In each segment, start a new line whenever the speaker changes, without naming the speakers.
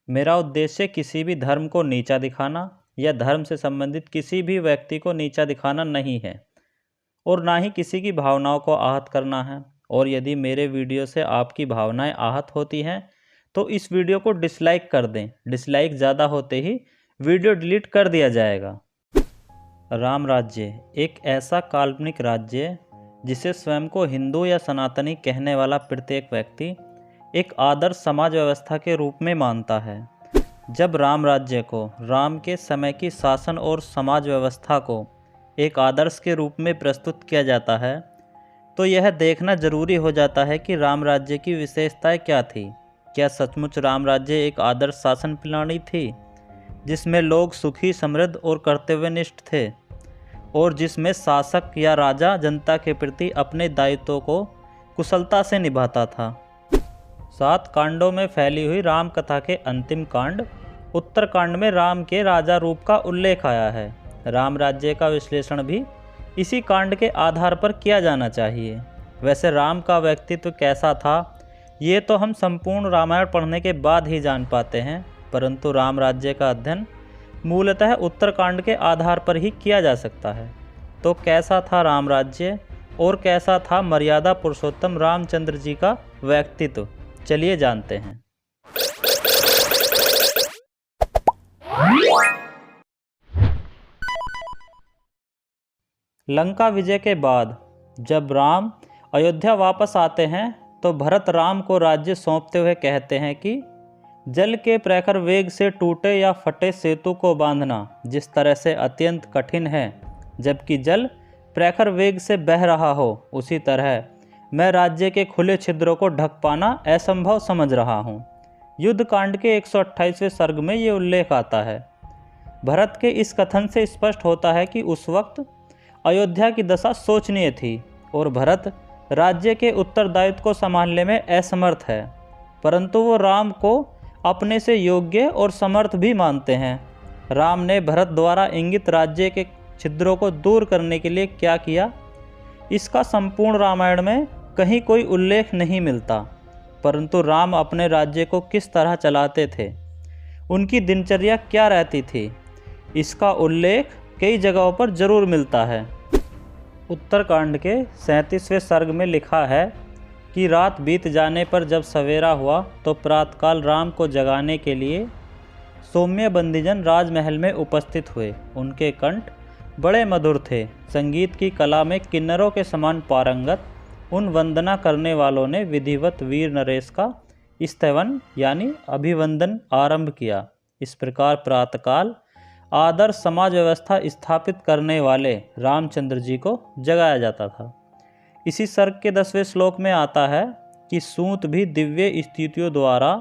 मेरा उद्देश्य किसी भी धर्म को नीचा दिखाना या धर्म से संबंधित किसी भी व्यक्ति को नीचा दिखाना नहीं है और ना ही किसी की भावनाओं को आहत करना है। और यदि मेरे वीडियो से आपकी भावनाएं आहत होती हैं तो इस वीडियो को डिसलाइक कर दें। डिसलाइक ज़्यादा होते ही वीडियो डिलीट कर दिया जाएगा। राम राज्य एक ऐसा काल्पनिक राज्य है जिसे स्वयं को हिंदू या सनातनी कहने वाला प्रत्येक व्यक्ति एक आदर्श समाज व्यवस्था के रूप में मानता है। जब राम राज्य को, राम के समय की शासन और समाज व्यवस्था को एक आदर्श के रूप में प्रस्तुत किया जाता है तो यह देखना जरूरी हो जाता है कि राम राज्य की विशेषताएं क्या थी। क्या सचमुच राम राज्य एक आदर्श शासन प्रणाली थी जिसमें लोग सुखी, समृद्ध और कर्तव्यनिष्ठ थे और जिसमें शासक या राजा जनता के प्रति अपने दायित्वों को कुशलता से निभाता था। 7 कांडों में फैली हुई राम कथा के अंतिम कांड उत्तरकांड में राम के राजा रूप का उल्लेख आया है। राम राज्य का विश्लेषण भी इसी कांड के आधार पर किया जाना चाहिए। वैसे राम का व्यक्तित्व कैसा था ये तो हम संपूर्ण रामायण पढ़ने के बाद ही जान पाते हैं, परंतु राम राज्य का अध्ययन मूलतः उत्तरकांड के आधार पर ही किया जा सकता है। तो कैसा था राम राज्य और कैसा था मर्यादा पुरुषोत्तम रामचंद्र जी का व्यक्तित्व, चलिए जानते हैं। लंका विजय के बाद जब राम अयोध्या वापस आते हैं तो भरत राम को राज्य सौंपते हुए कहते हैं कि जल के प्रखर वेग से टूटे या फटे सेतु को बांधना जिस तरह से अत्यंत कठिन है, जबकि जल प्रखर वेग से बह रहा हो, उसी तरह मैं राज्य के खुले छिद्रों को ढक पाना असंभव समझ रहा हूँ। युद्ध कांड के 128वें सर्ग में ये उल्लेख आता है। भरत के इस कथन से स्पष्ट होता है कि उस वक्त अयोध्या की दशा शोचनीय थी और भरत राज्य के उत्तरदायित्व को संभालने में असमर्थ है, परंतु वो राम को अपने से योग्य और समर्थ भी मानते हैं। राम ने भरत द्वारा इंगित राज्य के छिद्रों को दूर करने के लिए क्या किया, इसका संपूर्ण रामायण में कहीं कोई उल्लेख नहीं मिलता, परंतु राम अपने राज्य को किस तरह चलाते थे, उनकी दिनचर्या क्या रहती थी, इसका उल्लेख कई जगहों पर जरूर मिलता है। उत्तरकांड के 37वें सर्ग में लिखा है कि रात बीत जाने पर जब सवेरा हुआ तो प्रातःकाल राम को जगाने के लिए सौम्य बंदीजन राजमहल में उपस्थित हुए। उनके कंठ बड़े मधुर थे। संगीत की कला में किन्नरों के समान पारंगत उन वंदना करने वालों ने विधिवत वीर नरेश का स्तवन यानी अभिवंदन आरंभ किया। इस प्रकार प्रातःकाल आदर्श समाज व्यवस्था स्थापित करने वाले रामचंद्र जी को जगाया जाता था। इसी सर्ग के 10वें श्लोक में आता है कि सूत भी दिव्य स्तुतियों द्वारा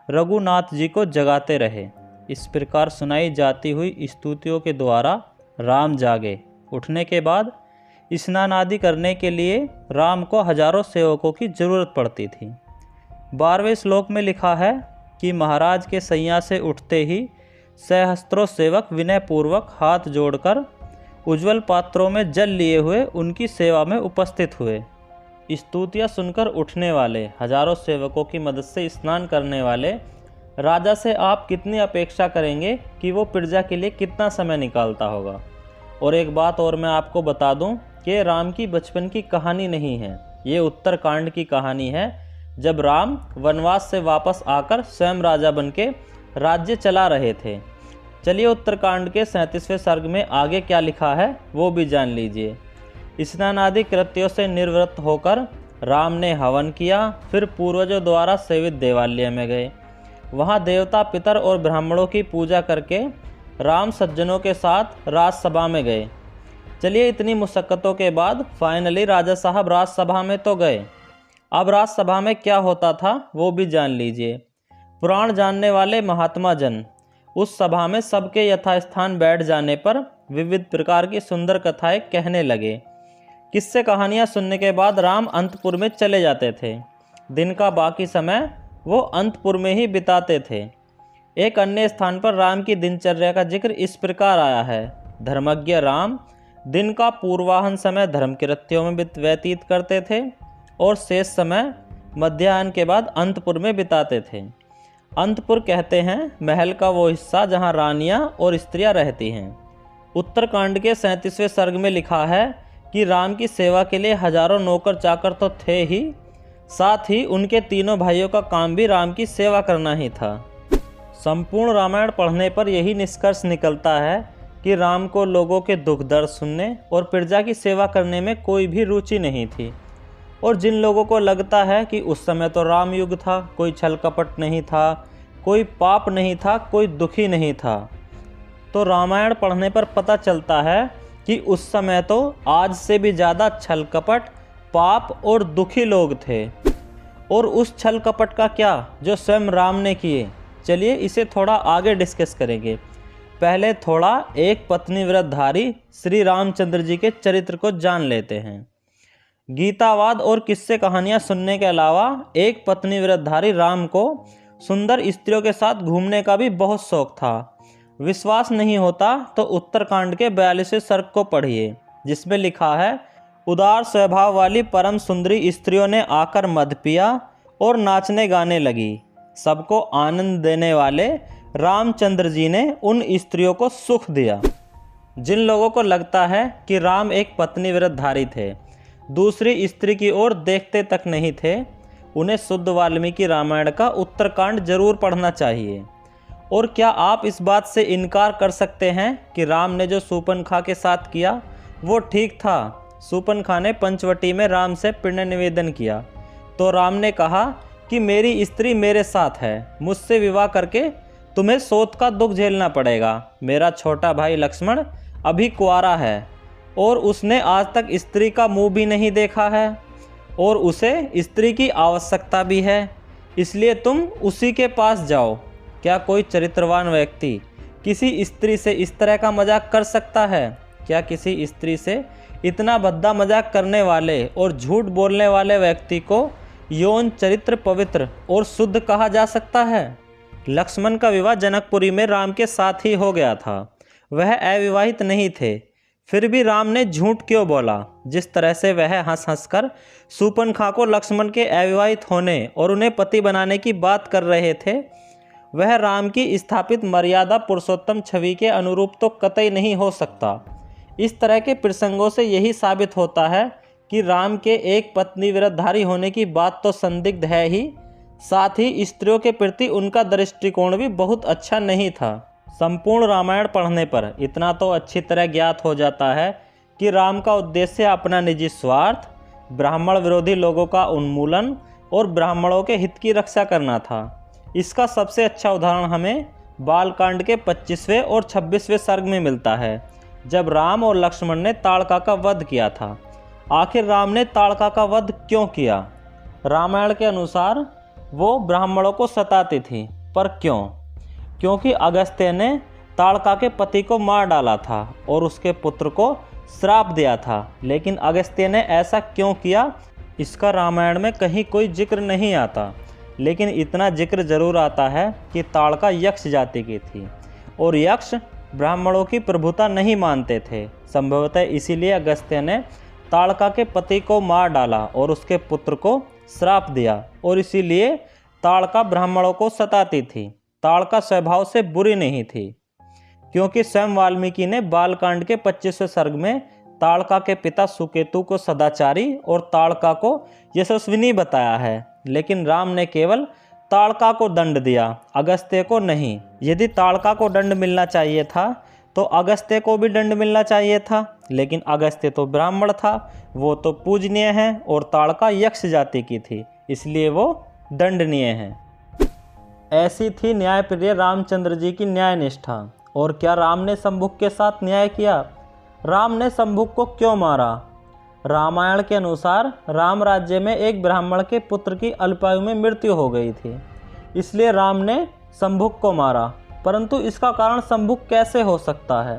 रघुनाथ जी को जगाते रहे। इस प्रकार सुनाई जाती हुई स्तुतियों के द्वारा राम जागे। उठने के बाद स्नान आदि करने के लिए राम को हजारों सेवकों की जरूरत पड़ती थी। 12वें श्लोक में लिखा है कि महाराज के सैया से उठते ही सहस्त्रों सेवक विनय पूर्वक हाथ जोड़कर उज्जवल पात्रों में जल लिए हुए उनकी सेवा में उपस्थित हुए। स्तुतियाँ सुनकर उठने वाले हजारों सेवकों की मदद से स्नान करने वाले राजा से आप कितनी अपेक्षा करेंगे कि वो प्रजा के लिए कितना समय निकालता होगा। और एक बात और मैं आपको बता दूं कि राम की बचपन की कहानी नहीं है, ये उत्तरकांड की कहानी है, जब राम वनवास से वापस आकर स्वयं राजा बनके राज्य चला रहे थे। चलिए उत्तरकांड के 37वें सर्ग में आगे क्या लिखा है वो भी जान लीजिए। स्नान आदि कृत्यों से निवृत्त होकर राम ने हवन किया, फिर पूर्वजों द्वारा सेवित देवालय में गए। वहाँ देवता, पितर और ब्राह्मणों की पूजा करके राम सज्जनों के साथ राजसभा में गए। चलिए इतनी मुशक्क़तों के बाद फाइनली राजा साहब राजसभा में तो गए। अब राजसभा में क्या होता था वो भी जान लीजिए। पुराण जानने वाले महात्मा जन उस सभा में सबके यथास्थान बैठ जाने पर विविध प्रकार की सुंदर कथाएं कहने लगे। किस्से कहानियां सुनने के बाद राम अंतपुर में चले जाते थे। दिन का बाकी समय वो अंतपुर में ही बिताते थे। एक अन्य स्थान पर राम की दिनचर्या का जिक्र इस प्रकार आया है। धर्मज्ञ राम दिन का पूर्वाहन समय धर्म कृत्यों में व्यतीत करते थे और शेष समय मध्याह्न के बाद अंतपुर में बिताते थे। अंतपुर कहते हैं महल का वो हिस्सा जहाँ रानियाँ और स्त्रियाँ रहती हैं। उत्तरकांड के 37वें सर्ग में लिखा है कि राम की सेवा के लिए हजारों नौकर चाकर तो थे ही, साथ ही उनके तीनों भाइयों का काम भी राम की सेवा करना ही था। संपूर्ण रामायण पढ़ने पर यही निष्कर्ष निकलता है कि राम को लोगों के दुख दर्द सुनने और प्रजा की सेवा करने में कोई भी रुचि नहीं थी। और जिन लोगों को लगता है कि उस समय तो राम युग था, कोई छल कपट नहीं था, कोई पाप नहीं था, कोई दुखी नहीं था, तो रामायण पढ़ने पर पता चलता है कि उस समय तो आज से भी ज़्यादा छल कपट, पाप और दुखी लोग थे। और उस छल कपट का क्या जो स्वयं राम ने किए, चलिए इसे थोड़ा आगे डिस्कस करेंगे। पहले थोड़ा एक पत्नी व्रतधारी श्री रामचंद्र जी के चरित्र को जान लेते हैं। गीतावाद और किस्से कहानियाँ सुनने के अलावा एक पत्नी व्रतधारी राम को सुंदर स्त्रियों के साथ घूमने का भी बहुत शौक था। विश्वास नहीं होता तो उत्तरकांड के 42वें सर्ग को पढ़िए, जिसमें लिखा है, उदार स्वभाव वाली परम सुंदरी स्त्रियों ने आकर मद पिया और नाचने गाने लगी। सबको आनंद देने वाले रामचंद्र जी ने उन स्त्रियों को सुख दिया। जिन लोगों को लगता है कि राम एक पत्नी व्रतधारी थे, दूसरी स्त्री की ओर देखते तक नहीं थे, उन्हें शुद्ध वाल्मीकि रामायण का उत्तरकांड जरूर पढ़ना चाहिए। और क्या आप इस बात से इनकार कर सकते हैं कि राम ने जो शूर्पणखा के साथ किया वो ठीक था? शूर्पणखा ने पंचवटी में राम से पिंड निवेदन किया तो राम ने कहा कि मेरी स्त्री मेरे साथ है, मुझसे विवाह करके तुम्हें शोक का दुख झेलना पड़ेगा। मेरा छोटा भाई लक्ष्मण अभी कुंवारा है और उसने आज तक स्त्री का मुंह भी नहीं देखा है और उसे स्त्री की आवश्यकता भी है, इसलिए तुम उसी के पास जाओ। क्या कोई चरित्रवान व्यक्ति किसी स्त्री से इस तरह का मजाक कर सकता है? क्या किसी स्त्री से इतना भद्दा मजाक करने वाले और झूठ बोलने वाले व्यक्ति को यौन चरित्र पवित्र और शुद्ध कहा जा सकता है? लक्ष्मण का विवाह जनकपुरी में राम के साथ ही हो गया था, वह अविवाहित नहीं थे। फिर भी राम ने झूठ क्यों बोला? जिस तरह से वह हंस हंस कर शूर्पणखा को लक्ष्मण के अविवाहित होने और उन्हें पति बनाने की बात कर रहे थे, वह राम की स्थापित मर्यादा पुरुषोत्तम छवि के अनुरूप तो कतई नहीं हो सकता। इस तरह के प्रसंगों से यही साबित होता है कि राम के एक पत्नी व्रतधारी होने की बात तो संदिग्ध है ही, साथ ही स्त्रियों के प्रति उनका दृष्टिकोण भी बहुत अच्छा नहीं था। संपूर्ण रामायण पढ़ने पर इतना तो अच्छी तरह ज्ञात हो जाता है कि राम का उद्देश्य अपना निजी स्वार्थ, ब्राह्मण विरोधी लोगों का उन्मूलन और ब्राह्मणों के हित की रक्षा करना था। इसका सबसे अच्छा उदाहरण हमें बालकांड के 25वें और 26वें सर्ग में मिलता है, जब राम और लक्ष्मण ने ताड़का का वध किया था। आखिर राम ने ताड़का का वध क्यों किया? रामायण के अनुसार वो ब्राह्मणों को सताती थी, पर क्यों? क्योंकि अगस्त्य ने ताड़का के पति को मार डाला था और उसके पुत्र को श्राप दिया था। लेकिन अगस्त्य ने ऐसा क्यों किया, इसका रामायण में कहीं कोई जिक्र नहीं आता। लेकिन इतना जिक्र जरूर आता है कि ताड़का यक्ष जाति की थी और यक्ष ब्राह्मणों की प्रभुता नहीं मानते थे। संभवतः इसीलिए अगस्त्य ने ताड़का के पति को मार डाला और उसके पुत्र को श्राप दिया, और इसीलिए ताड़का ब्राह्मणों को सताती थी। ताड़का स्वभाव से बुरी नहीं थी, क्योंकि स्वयं वाल्मीकि ने बालकांड के 25वें सर्ग में ताड़का के पिता सुकेतु को सदाचारी और ताड़का को यशस्विनी बताया है। लेकिन राम ने केवल ताड़का को दंड दिया, अगस्त्य को नहीं। यदि ताड़का को दंड मिलना चाहिए था तो अगस्त्य को भी दंड मिलना चाहिए था, लेकिन अगस्त्य तो ब्राह्मण था, वो तो पूजनीय है, और ताड़का यक्ष जाति की थी, इसलिए वो दंडनीय है। ऐसी थी न्यायप्रिय रामचंद्र जी की न्याय निष्ठा। और क्या राम ने शंभुक के साथ न्याय किया? राम ने शंभुक को क्यों मारा? रामायण के अनुसार राम राज्य में एक ब्राह्मण के पुत्र की अल्पायु में मृत्यु हो गई थी, इसलिए राम ने शंभुक को मारा। परंतु इसका कारण शंभुक कैसे हो सकता है?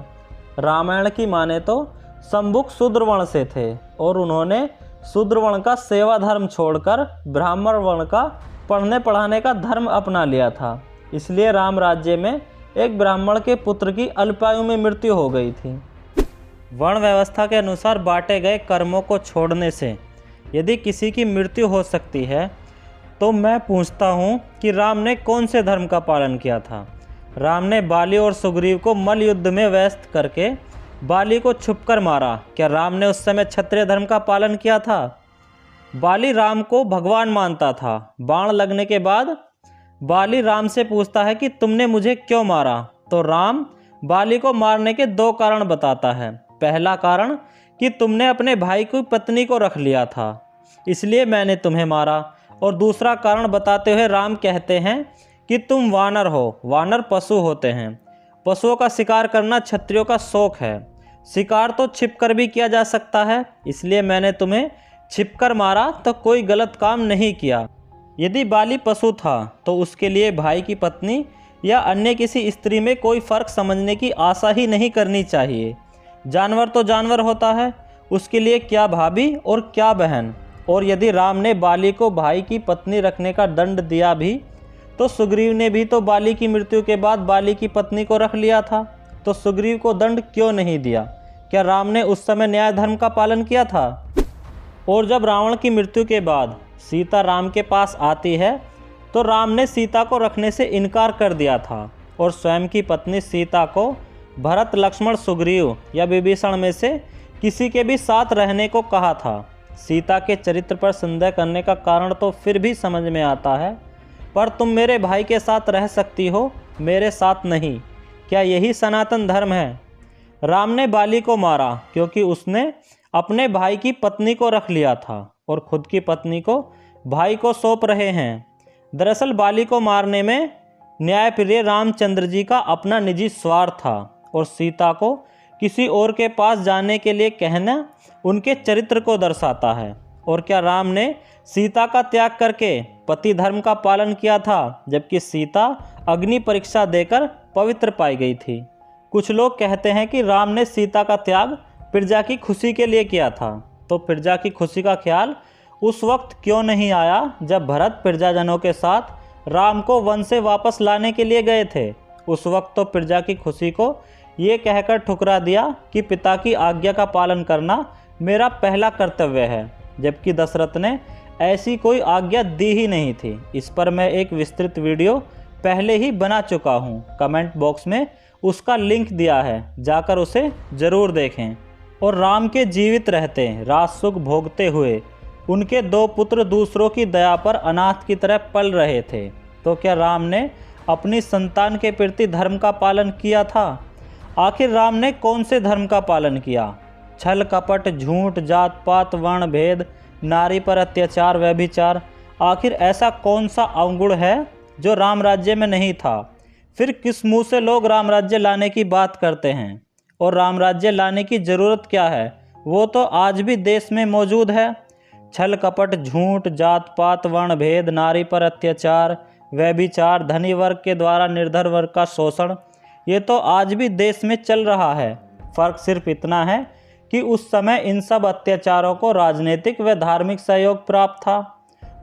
रामायण की माने तो शंभुक शूद्र वर्ण से थे और उन्होंने शूद्र वर्ण का सेवा धर्म छोड़कर ब्राह्मण वर्ण का पढ़ने पढ़ाने का धर्म अपना लिया था। इसलिए राम राज्य में एक ब्राह्मण के पुत्र की अल्पायु में मृत्यु हो गई थी। वर्ण व्यवस्था के अनुसार बांटे गए कर्मों को छोड़ने से यदि किसी की मृत्यु हो सकती है तो मैं पूछता हूँ कि राम ने कौन से धर्म का पालन किया था। राम ने बाली और सुग्रीव को मल्ल युद्ध में व्यस्त करके बाली को छुपकर मारा। क्या राम ने उस समय क्षत्रिय धर्म का पालन किया था? बाली राम को भगवान मानता था। बाण लगने के बाद बाली राम से पूछता है कि तुमने मुझे क्यों मारा? तो राम बाली को मारने के 2 कारण बताता है। पहला कारण कि तुमने अपने भाई की पत्नी को रख लिया था, इसलिए मैंने तुम्हें मारा। और दूसरा कारण बताते हुए राम कहते हैं कि तुम वानर हो। वानर पशु होते हैं। पशुओं का शिकार करना क्षत्रियों का शौक है। शिकार तो छिपकर भी किया जा सकता है, इसलिए मैंने तुम्हें छिपकर मारा, तो कोई गलत काम नहीं किया। यदि बाली पशु था तो उसके लिए भाई की पत्नी या अन्य किसी स्त्री में कोई फर्क समझने की आशा ही नहीं करनी चाहिए। जानवर तो जानवर होता है, उसके लिए क्या भाभी और क्या बहन। और यदि राम ने बाली को भाई की पत्नी रखने का दंड दिया भी, तो सुग्रीव ने भी तो बाली की मृत्यु के बाद बाली की पत्नी को रख लिया था, तो सुग्रीव को दंड क्यों नहीं दिया? क्या राम ने उस समय न्याय धर्म का पालन किया था? और जब रावण की मृत्यु के बाद सीता राम के पास आती है, तो राम ने सीता को रखने से इनकार कर दिया था और स्वयं की पत्नी सीता को भरत, लक्ष्मण, सुग्रीव या विभीषण में से किसी के भी साथ रहने को कहा था। सीता के चरित्र पर संदेह करने का कारण तो फिर भी समझ में आता है, पर तुम मेरे भाई के साथ रह सकती हो, मेरे साथ नहीं। क्या यही सनातन धर्म है? राम ने बाली को मारा क्योंकि उसने अपने भाई की पत्नी को रख लिया था और खुद की पत्नी को भाई को सौंप रहे हैं। दरअसल बाली को मारने में न्यायप्रिय रामचंद्र जी का अपना निजी स्वार्थ था और सीता को किसी और के पास जाने के लिए कहना उनके चरित्र को दर्शाता है। और क्या राम ने सीता का त्याग करके पति धर्म का पालन किया था, जबकि सीता अग्नि परीक्षा देकर पवित्र पाई गई थी? कुछ लोग कहते हैं कि राम ने सीता का त्याग प्रजा की खुशी के लिए किया था। तो प्रजा की खुशी का ख्याल उस वक्त क्यों नहीं आया जब भरत प्रजाजनों के साथ राम को वन से वापस लाने के लिए गए थे? उस वक्त तो प्रजा की खुशी को ये कहकर ठुकरा दिया कि पिता की आज्ञा का पालन करना मेरा पहला कर्तव्य है, जबकि दशरथ ने ऐसी कोई आज्ञा दी ही नहीं थी। इस पर मैं एक विस्तृत वीडियो पहले ही बना चुका हूँ, कमेंट बॉक्स में उसका लिंक दिया है, जाकर उसे ज़रूर देखें। और राम के जीवित रहते राज सुख भोगते हुए उनके 2 पुत्र दूसरों की दया पर अनाथ की तरह पल रहे थे, तो क्या राम ने अपनी संतान के प्रति धर्म का पालन किया था? आखिर राम ने कौन से धर्म का पालन किया? छल कपट, झूठ, जात पात, वर्ण भेद, नारी पर अत्याचार, व्यभिचार, आखिर ऐसा कौन सा अवगुण है जो राम राज्य में नहीं था? फिर किस मुंह से लोग राम राज्य लाने की बात करते हैं? और राम राज्य लाने की ज़रूरत क्या है? वो तो आज भी देश में मौजूद है। छल कपट, झूठ, जात पात, वर्ण भेद, नारी पर अत्याचार, व्यभिचार, धनी वर्ग के द्वारा निर्धन वर्ग का शोषण, ये तो आज भी देश में चल रहा है। फ़र्क सिर्फ इतना है कि उस समय इन सब अत्याचारों को राजनीतिक व धार्मिक सहयोग प्राप्त था।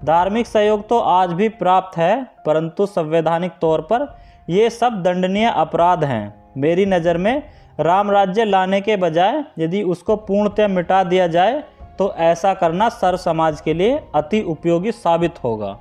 धार्मिक सहयोग तो आज भी प्राप्त है, परंतु संवैधानिक तौर पर ये सब दंडनीय अपराध हैं। मेरी नज़र में राम राज्य लाने के बजाय यदि उसको पूर्णतः मिटा दिया जाए तो ऐसा करना सर्व समाज के लिए अति उपयोगी साबित होगा।